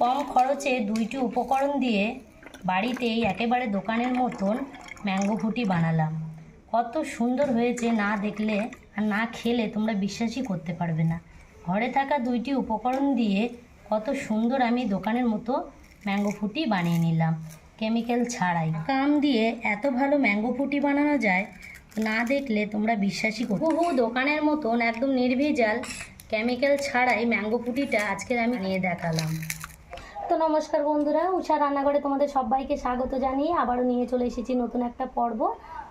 কম খরচে দুইটি উপকরণ দিয়ে বাড়িতেই একেবারে দোকানের মতন ম্যাঙ্গো ফুটি বানালাম। কত সুন্দর হয়েছে, না দেখলে আর না খেলে তোমরা বিশ্বাসই করতে পারবে না। ঘরে থাকা দুইটি উপকরণ দিয়ে কত সুন্দর আমি দোকানের মতো ম্যাঙ্গো ফুটি বানিয়ে নিলাম, কেমিক্যাল ছাড়াই। আম দিয়ে এত ভালো ম্যাঙ্গো ফুটি বানানো যায়, না দেখলে তোমরা বিশ্বাসই করবে। হুবহু দোকানের মতন একদম নির্ভেজাল কেমিক্যাল ছাড়াই ম্যাঙ্গো ফুটিটা আজকের আমি নিয়ে দেখালাম। তো নমস্কার বন্ধুরা, উষা রান্নাঘরে তোমাদের সবাইকে স্বাগত জানিয়ে আবারও নিয়ে চলে এসেছি নতুন একটা পর্ব।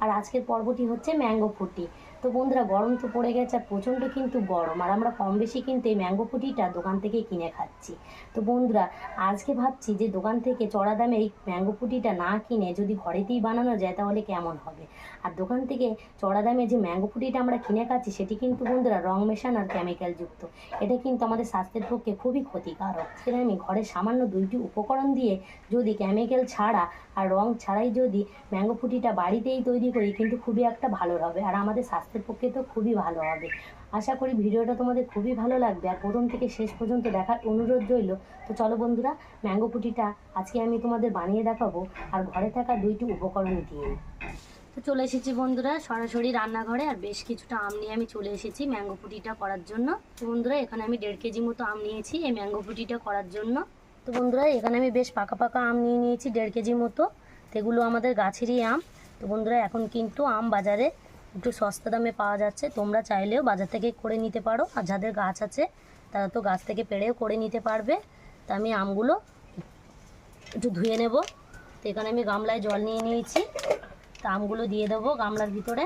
আর আজকের পর্বটি হচ্ছে ম্যাঙ্গো ফুটি। তো বন্ধুরা, গরম তো পড়ে গেছে আর প্রচণ্ড কিন্তু গরম, আর আমরা কম বেশি কিন্তু এই ম্যাঙ্গো ফুটিটা দোকান থেকে কিনে খাচ্ছি। তো বন্ধুরা, আজকে ভাবছি যে দোকান থেকে চড়া দামে এই ম্যাঙ্গো ফুটিটা না কিনে যদি ঘরেতেই বানানো যায় তাহলে কেমন হবে। আর দোকান থেকে চড়া দামে যে ম্যাঙ্গো ফুটিটা আমরা কিনে খাচ্ছি সেটি কিন্তু বন্ধুরা রং মেশানো আর কেমিক্যাল যুক্ত। এটা কিন্তু আমাদের স্বাস্থ্যের পক্ষে খুবই ক্ষতিকারক। সেটা আমি ঘরে সামান্য দুইটি উপকরণ দিয়ে যদি কেমিক্যাল ছাড়া আর রং ছাড়াই যদি ম্যাঙ্গো ফুটিটা বাড়িতেই তৈরি করি, কিন্তু খুবই একটা ভালো হবে আর আমাদের স্বাস্থ্যের পক্ষে তো খুবই ভালো হবে। আশা করি ভিডিওটা তোমাদের খুবই ভালো লাগবে আর প্রথম থেকে শেষ পর্যন্ত দেখার অনুরোধ রইল। তো চলো বন্ধুরা, ম্যাঙ্গো ফুটিটা আজকে আমি তোমাদের বানিয়ে দেখাবো আর ঘরে থাকা দুইটি উপকরণ দিয়ে। তো চলে এসেছি বন্ধুরা সরাসরি রান্নাঘরে, আর বেশ কিছুটা আম নিয়ে আমি চলে এসেছি ম্যাঙ্গো ফুটিটা করার জন্য। তো বন্ধুরা, এখানে আমি 1.5 কেজি মতো আম নিয়েছি এই ম্যাঙ্গো ফুটিটা করার জন্য। তো বন্ধুরা, এখানে আমি বেশ পাকা পাকা আম নিয়ে নিয়েছি 1.5 কেজি মতো। এগুলো আমাদের গাছেরই আম। তো বন্ধুরা, এখন কিন্তু আম বাজারে একটু সস্তা দামে পাওয়া যাচ্ছে, তোমরা চাইলেও বাজার থেকে করে নিতে পারো। আর যাদের গাছ আছে তারা তো গাছ থেকে পেড়েও করে নিতে পারবে। তা আমি আমগুলো একটু ধুয়ে নেব। তো এখানে আমি গামলায় জল নিয়ে নিয়েছি, তা আমগুলো দিয়ে দেবো গামলার ভিতরে।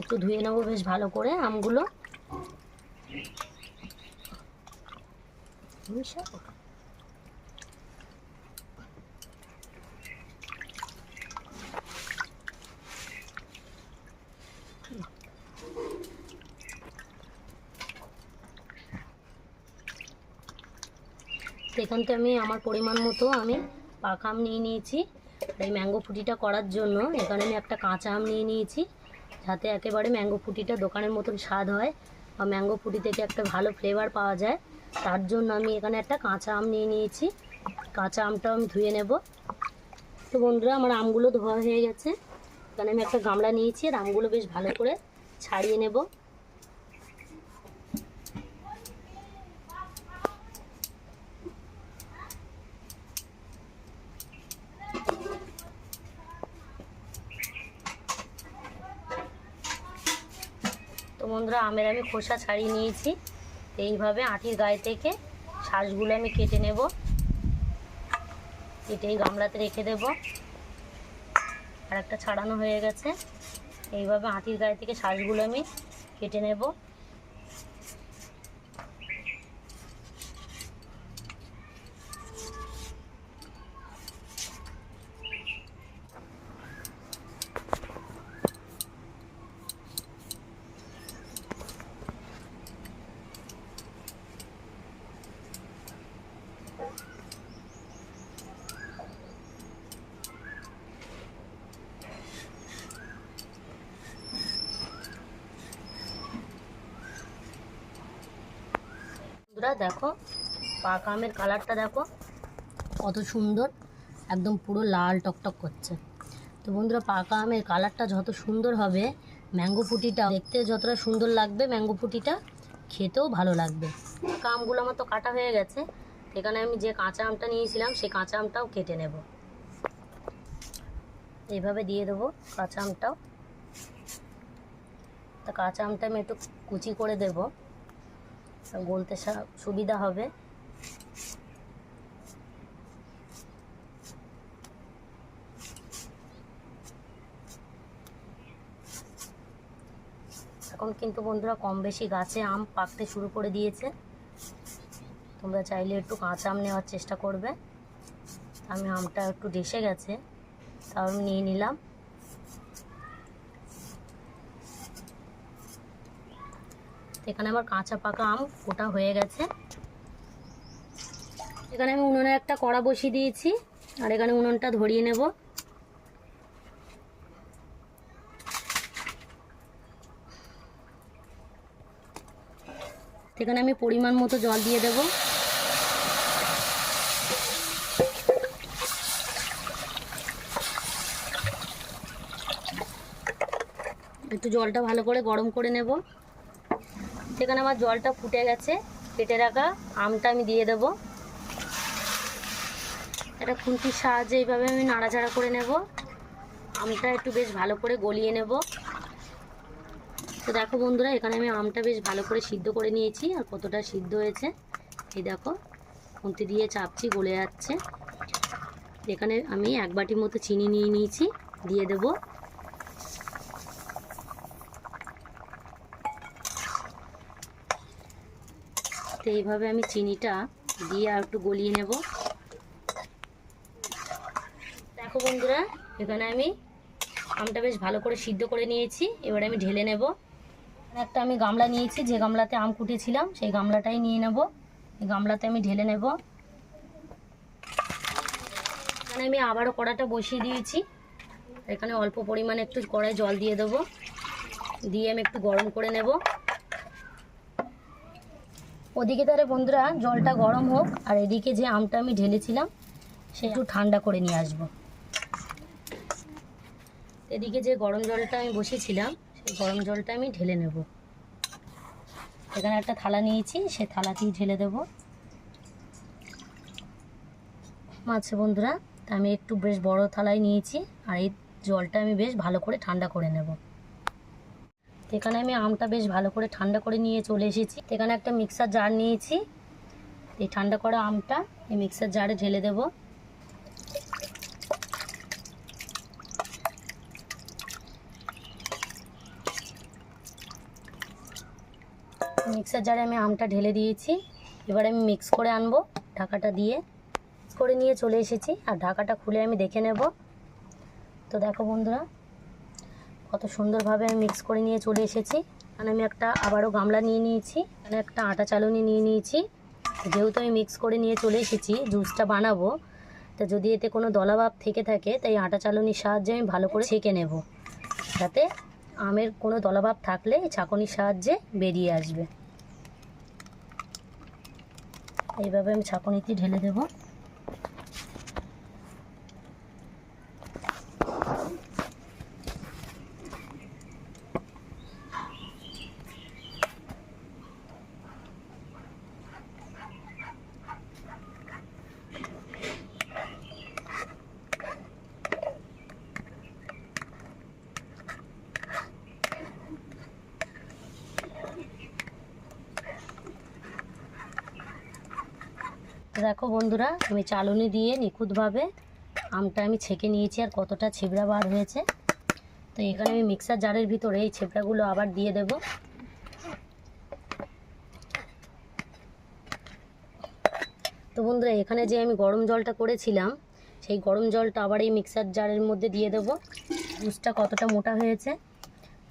একটু ধুয়ে নেবো বেশ ভালো করে আমগুলো। এখান থেকে আমি আমার পরিমাণ মতো আমি পাকা আম নিয়ে নিয়েছি। এই ম্যাঙ্গো ফুটিটা করার জন্য এখানে আমি একটা কাঁচা আম নিয়ে নিয়েছি, যাতে একেবারে ম্যাঙ্গো ফুটিটা দোকানের মতন স্বাদ হয় বা ম্যাঙ্গো ফুটি থেকে একটা ভালো ফ্লেভার পাওয়া যায়। তার জন্য আমি এখানে একটা কাঁচা আম নিয়ে নিয়েছি। কাঁচা আমটাও আমি ধুয়ে নেব। তো বন্ধুরা, আমার আমগুলো ধোয়া হয়ে গেছে। এখানে আমি একটা গামলা নিয়েছি আর আমগুলো বেশ ভালো করে ছাড়িয়ে নেব। তো বন্ধুরা, আমের আমি খোসা ছাড়িয়ে নিয়েছি। এইভাবে আঁটির গায়ে থেকে শাঁসগুলো আমি কেটে নেব। কেটে এই গামলাতে রেখে দেব। আর একটা ছাড়ানো হয়ে গেছে। এইভাবে আঁটির গায়ে থেকে শাঁসগুলো আমি কেটে নেব। বন্ধুরা দেখো, পাকা আমের কালারটা দেখো কত সুন্দর, একদম পুরো লাল টকটক করছে। তো বন্ধুরা, পাকা আমের কালারটা যত সুন্দর হবে, ম্যাঙ্গো ফুটিটা দেখতে যতটা সুন্দর লাগবে, ম্যাঙ্গো ফুটিটা খেতেও ভালো লাগবে। পাকা আমগুলো আমার তো কাটা হয়ে গেছে। এখানে আমি যে কাঁচা আমটা নিয়েছিলাম সেই কাঁচা আমটাও কেটে নেব। এইভাবে দিয়ে দেবো কাঁচা আমটাও। তা কাঁচা আমটা আমি একটু কুচি করে দেবো, গলতে সুবিধা হবে। এখন কিন্তু বন্ধুরা কম বেশি গাছে আম পাকতে শুরু করে দিয়েছে। তোমরা চাইলে একটু কাঁচা আম নেওয়ার চেষ্টা করবে। আমি আমটা একটু ডেসে গেছে, তাও আমি নিয়ে নিলাম। এখানে আমার কাঁচা পাকা আম গোটা হয়ে গেছে। এখানে আমি উনুনে একটা কড়া বসিয়ে দিয়েছি, আর এখানে উনুনটা ধরিয়ে নেব। এখানে আমি পরিমাণ মতো জল দিয়ে দেব। একটু জলটা ভালো করে গরম করে নেব। সেখানে আমার জলটা ফুটে গেছে, কেটে রাখা আমটা আমি দিয়ে দেব। এটা খুন্তির সাহায্যে এইভাবে আমি নাড়াচাড়া করে নেব। আমটা একটু বেশ ভালো করে গলিয়ে নেব। তো দেখো বন্ধুরা, এখানে আমি আমটা বেশ ভালো করে সিদ্ধ করে নিয়েছি। আর কতটা সিদ্ধ হয়েছে এই দেখো, খুন্তি দিয়ে চাপছি, গলে যাচ্ছে। এখানে আমি 1 বাটির মতো চিনি নিয়ে নিয়েছি, দিয়ে দেব। তো এইভাবে আমি চিনিটা দিয়ে আর একটু গলিয়ে নেব। দেখো বন্ধুরা, এখানে আমি আমটা বেশ ভালো করে সিদ্ধ করে নিয়েছি। এবারে আমি ঢেলে নেব। একটা আমি গামলা নিয়েছি, যে গামলাতে আম কুটেছিলাম সেই গামলাটাই নিয়ে নেব। এই গামলাতে আমি ঢেলে নেব। এখানে আমি আবারও কড়াটা বসিয়ে দিয়েছি। এখানে অল্প পরিমাণে একটু কড়াই জল দিয়ে দেবো, দিয়ে আমি একটু গরম করে নেব। ওদিকে তাহলে বন্ধুরা জলটা গরম হোক, আর এদিকে যে আমটা আমি ঢেলেছিলাম সে একটু ঠান্ডা করে নিয়ে আসবো। এদিকে যে গরম জলটা আমি বসিয়েছিলাম সেই গরম জলটা আমি ঢেলে নেব। এখানে একটা থালা নিয়েছি, সে থালাতেই ঢেলে দেব। আচ্ছা বন্ধুরা, আমি একটু বেশ বড় থালায় নিয়েছি, আর এই জলটা আমি বেশ ভালো করে ঠান্ডা করে নেব। এখানে আমি আমটা বেশ ভালো করে ঠান্ডা করে নিয়ে চলে এসেছি। এখানে একটা মিক্সার জার নিয়েছি, এই ঠান্ডা করা আমটা এই মিক্সার জারে ঢেলে দেব। মিক্সার জারে আমি আমটা ঢেলে দিয়েছি। এবার আমি মিক্স করে আনবো, ঢাকাটা দিয়ে মিক্স করে নিয়ে চলে এসেছি। আর ঢাকাটা খুলে আমি দেখে নেব। তো দেখো বন্ধুরা, কত সুন্দরভাবে আমি মিক্স করে নিয়ে চলে এসেছি। এখানে আমি একটা আবারও গামলা নিয়ে নিয়েছি, এখানে একটা আটা চালনি নিয়ে নিয়েছি। যেহেতু আমি মিক্স করে নিয়ে চলে এসেছি, জুসটা বানাবো, তো যদি এতে কোনো দলাভাব থেকে থাকে তাই আটা চালনির সাহায্যে আমি ভালো করে ছেঁকে নেব, যাতে আমের কোনো দলাভাব থাকলে ছাঁকনির সাহায্যে বেরিয়ে আসবে। এইভাবে আমি ছাঁকনিতে ঢেলে দেব। দেখো বন্ধুরা, আমি চালনি দিয়ে নিখুঁতভাবে আমটা আমি ছেঁকে নিয়েছি, আর কতটা ছিবড়া বার হয়েছে। তো এখানে আমি মিক্সার জারের ভিতরে এই ছিবড়াগুলো আবার দিয়ে দেব। তো বন্ধুরা, এখানে যে আমি গরম জলটা করেছিলাম সেই গরম জলটা আবার এই মিক্সার জারের মধ্যে দিয়ে দেব। জুসটা কতটা মোটা হয়েছে।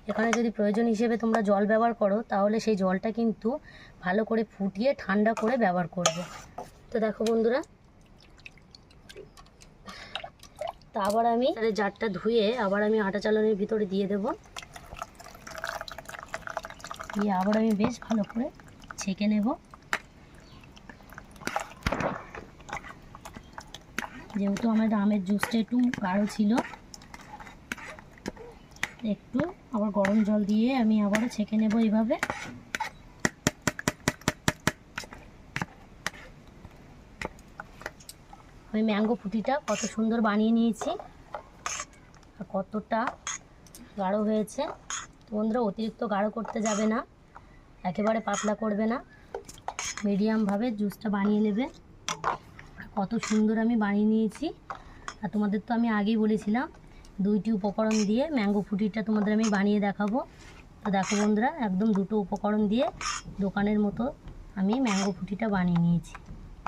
এখানে যদি প্রয়োজন হিসেবে তোমরা জল ব্যবহার করো, তাহলে সেই জলটা কিন্তু ভালো করে ফুটিয়ে ঠান্ডা করে ব্যবহার করবে। তো দেখো বন্ধুরা, তা আবার আমি জারটা ধুয়ে আবার আমি আটা চালনির ভিতরে দিয়ে দেব। দিয়ে আবার আমি বেশ ভালো করে ছেঁকে নেব। যেহেতু আমার আমের জুসটা একটু গাঢ় ছিল, একটু আবার গরম জল দিয়ে আমি আবারও ছেঁকে নেব এইভাবে। আমি ম্যাঙ্গো ফুটিটা কত সুন্দর বানিয়ে নিয়েছি, আর কতটা গাঢ় হয়েছে। তো বন্ধুরা, অতিরিক্ত গাঢ় করতে যাবে না, একেবারে পাতলা করবে না, মিডিয়ামভাবে জুসটা বানিয়ে নেবে। কত সুন্দর আমি বানিয়ে নিয়েছি। আর তোমাদের তো আমি আগেই বলেছিলাম 2টি উপকরণ দিয়ে ম্যাঙ্গো ফুটিটা তোমাদের আমি বানিয়ে দেখাবো। তো দেখো বন্ধুরা, একদম 2টো উপকরণ দিয়ে দোকানের মতো আমি ম্যাঙ্গো ফুটিটা বানিয়ে নিয়েছি,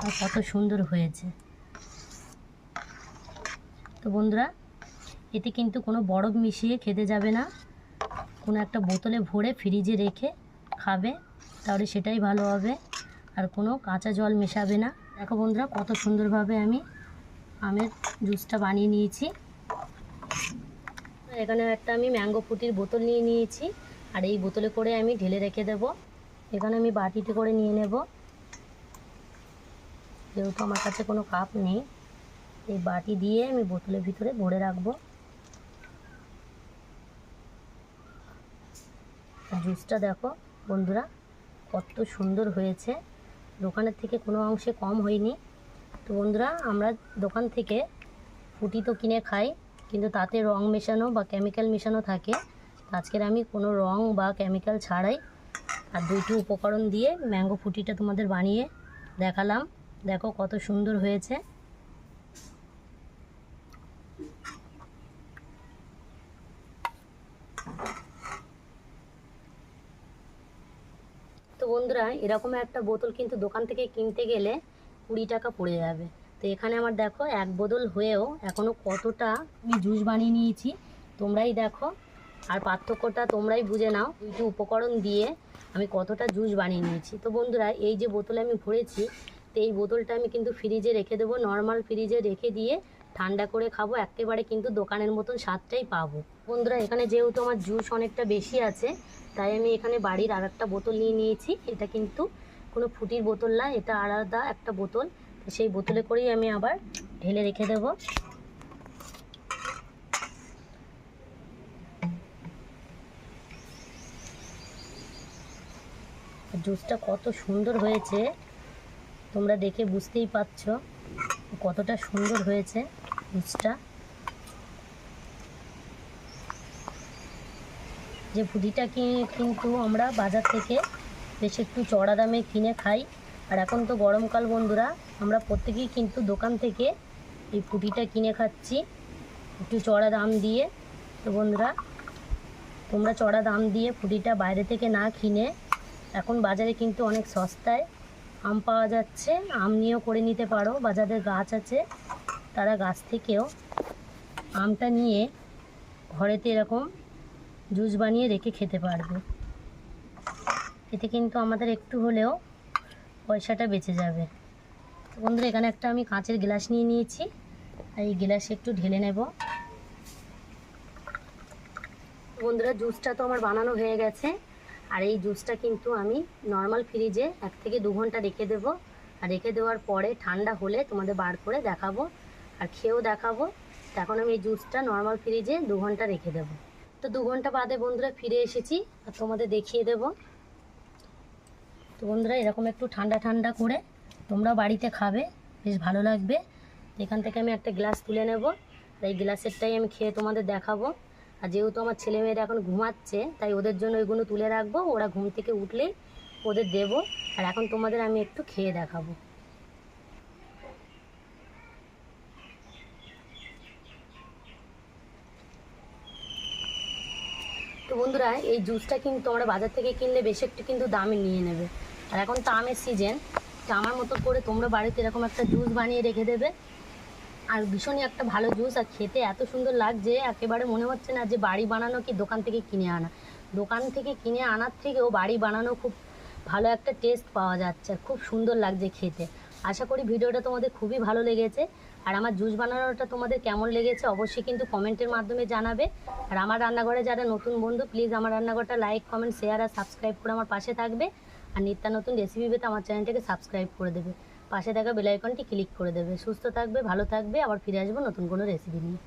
আর কত সুন্দর হয়েছে। তো বন্ধুরা, এতে কিন্তু কোনো বরফ মিশিয়ে খেতে যাবে না, কোনো একটা বোতলে ভরে ফ্রিজে রেখে খাবে, তাহলে সেটাই ভালো হবে। আর কোনো কাঁচা জল মেশাবে না। দেখো বন্ধুরা, কত সুন্দরভাবে আমি আমের জুসটা বানিয়ে নিয়েছি। এখানে একটা আমি ম্যাঙ্গো ফুটির বোতল নিয়ে নিয়েছি, আর এই বোতলে করে আমি ঢেলে রেখে দেব। এখানে আমি বাটিতে করে নিয়ে নেব, যেহেতু আমার কাছে কোনো কাপ নেই। এই বাটি দিয়ে আমি বোতলের ভিতরে ভরে রাখবো। জুসটা দেখো বন্ধুরা কত সুন্দর হয়েছে, দোকানের থেকে কোনো অংশে কম হয়নি। তো বন্ধুরা, আমরা দোকান থেকে ফুটি তো কিনে খাই, কিন্তু তাতে রং মেশানো বা কেমিক্যাল মেশানো থাকে। আজকের আমি কোনো রং বা কেমিক্যাল ছাড়াই আর দুইটি উপকরণ দিয়ে ম্যাঙ্গো ফুটিটা তোমাদের বানিয়ে দেখালাম। দেখো কত সুন্দর হয়েছে। তো বন্ধুরা, এরকম একটা বোতল কিন্তু দোকান থেকে কিনতে গেলে 20 টাকা পড়ে যাবে। তো এখানে আমার দেখো এক বোতল হয়েও এখনও কতটা আমি জুস বানিয়ে নিয়েছি, তোমরাই দেখো। আর পার্থক্যটা তোমরাই বুঝে নাও, দুইটি উপকরণ দিয়ে আমি কতটা জুস বানিয়ে নিয়েছি। তো বন্ধুরা, এই যে বোতলে আমি ভরেছি, তো এই বোতলটা আমি কিন্তু ফ্রিজে রেখে দেবো, নর্মাল ফ্রিজে রেখে দিয়ে ঠান্ডা করে খাবো। একেবারে কিন্তু দোকানের মতন স্বাদটাই পাবো। বন্ধুরা, এখানে যেহেতু আমার জুস অনেকটা বেশি আছে, তাই আমি এখানে বাড়ির আর একটা বোতল নিয়ে নিয়েছি। এটা কিন্তু কোনো ফুটির বোতল না, এটা আলাদা একটা বোতল। সেই বোতলে করেই আমি আবার ঢেলে রেখে দেব। জুসটা কত সুন্দর হয়েছে, তোমরা দেখে বুঝতেই পারছো কতটা সুন্দর হয়েছে জুসটা। যে ফুটিটা কিন্তু আমরা বাজার থেকে বেশ একটু চড়া দামে কিনে খাই। আর এখন তো গরমকাল বন্ধুরা, আমরা প্রত্যেকেই কিন্তু দোকান থেকে এই ফুটিটা কিনে খাচ্ছি একটু চড়া দাম দিয়ে। তো বন্ধুরা, তোমরা চড়া দাম দিয়ে ফুটিটা বাইরে থেকে না কিনে এখন বাজারে কিন্তু অনেক সস্তায় আম পাওয়া যাচ্ছে, আম নিয়েও করে নিতে পারো। বাজারে গাছ আছে, তারা গাছ থেকেও আমটা নিয়ে ঘরেতে এরকম জুস বানিয়ে রেখে খেতে পারবে। এতে কিন্তু আমাদের একটু হলেও পয়সাটা বেঁচে যাবে। তো বন্ধুরা, এখানে একটা আমি কাঁচের গ্লাস নিয়ে নিয়েছি, আর এই গ্লাসে একটু ঢেলে নেব। বন্ধুরা, জুসটা তো আমার বানানো হয়ে গেছে, আর এই জুসটা কিন্তু আমি নর্মাল ফ্রিজে 1 থেকে 2 ঘন্টা রেখে দেবো। আর রেখে দেওয়ার পরে ঠান্ডা হলে তোমাদের বার করে দেখাবো আর খেয়েও দেখাবো। তো এখন আমি এই জুসটা নর্মাল ফ্রিজে 2 ঘন্টা রেখে দেবো। তো 2 ঘন্টা বাদে বন্ধুরা ফিরে এসেছি আর তোমাদের দেখিয়ে দেব। তো বন্ধুরা, এরকম একটু ঠান্ডা ঠান্ডা করে তোমরা বাড়িতে খাবে, বেশ ভালো লাগবে। এখান থেকে আমি একটা গ্লাস তুলে নেব, আর এই গ্লাসেরটাই আমি খেয়ে তোমাদের দেখাবো। আর যেহেতু আমার ছেলেমেয়েরা এখন ঘুমাচ্ছে, তাই ওদের জন্য ওইগুলো তুলে রাখবো, ওরা ঘুম থেকে উঠলেই ওদের দেব। আর এখন তোমাদের আমি একটু খেয়ে দেখাবো। তো বন্ধুরা, এই জুসটা কিন্তু আমরা বাজার থেকে কিনলে বেশ একটু কিন্তু দামে নিয়ে নেবে। আর এখন তো আমের সিজন, তো আমার মতো করে তোমরা বাড়িতে এরকম একটা জুস বানিয়ে রেখে দেবে। আর ভীষণই একটা ভালো জুস, আর খেতে এত সুন্দর লাগছে, একেবারে মনে হচ্ছে না যে বাড়ি বানানো কি দোকান থেকে কিনে আনা। দোকান থেকে কিনে আনার থেকেও বাড়ি বানানো খুব ভালো একটা টেস্ট পাওয়া যাচ্ছে, আর খুব সুন্দর লাগছে খেতে। আশা করি ভিডিওটা তোমাদের খুবই ভালো লেগেছে। আর আমার জুস বানানোটা তোমাদের কেমন লেগেছে অবশ্যই কিন্তু কমেন্টের মাধ্যমে জানাবে। আর আমার রান্নাঘরে যারা নতুন বন্ধু, প্লিজ আমার রান্নাঘরটা লাইক, কমেন্ট, শেয়ার আর সাবস্ক্রাইব করে আমার পাশে থাকবে। আর নিত্য নতুন রেসিপি পেতে আমার চ্যানেলটাকে সাবস্ক্রাইব করে দেবে, পাশে থাকা বেল আইকনটি ক্লিক করে দেবে। সুস্থ থাকবে, ভালো থাকবে, আবার ফিরে আসবো নতুন কোনো রেসিপি নিয়ে।